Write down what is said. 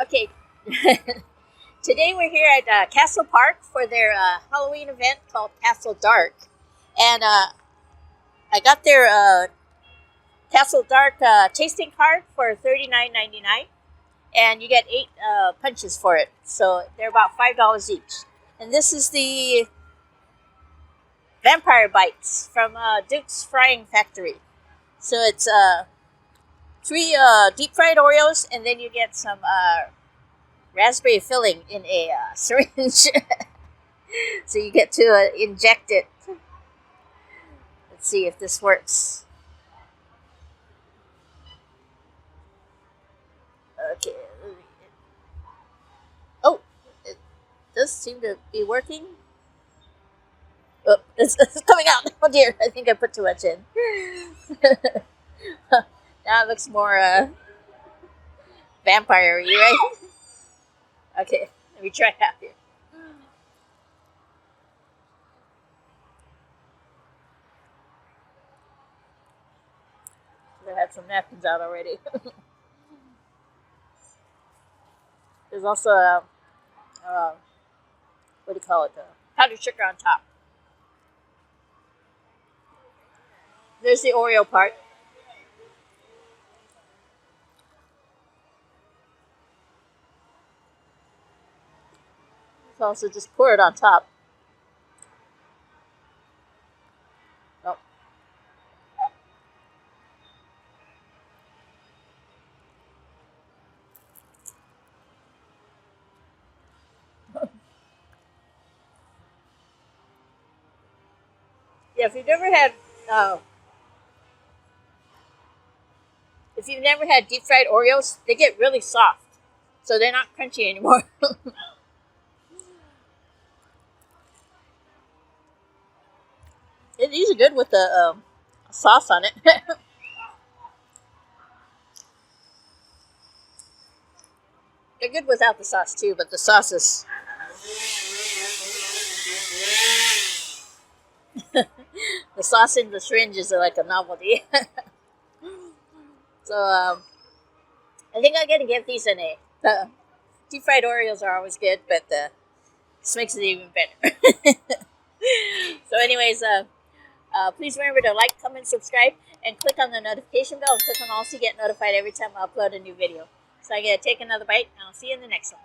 Okay, today we're here at Castle Park for their Halloween event called Castle Dark, and I got their Castle Dark tasting card for $39.99, and you get 8 punches for it. So they're about $5 each. And this is the Vampire Bites from Duke's Frying Factory. So it's 3 deep fried Oreos, and then you get some raspberry filling in a syringe. So you get to inject it. Let's see if this works. Okay. Oh, it does seem to be working. Oh, it's coming out. Oh dear, I think I put too much in. Now it looks more vampire-y, right? Okay, let me try out here. I had some napkins out already. There's also what do you call it? Powdered sugar on top. There's the Oreo part. So also just pour it on top. Oh. Yeah, if you've never had deep fried Oreos, they get really soft, so they're not crunchy anymore. These are good with the sauce on it. They're good without the sauce too, but the sauce is the sauce in the syringes are like a novelty. So I think I'm gonna give these an A. The deep fried Oreos are always good, but this makes it even better. So, anyways, please remember to like, comment, subscribe, and click on the notification bell. And click on all so you get notified every time I upload a new video. So I'm gonna take another bite, and I'll see you in the next one.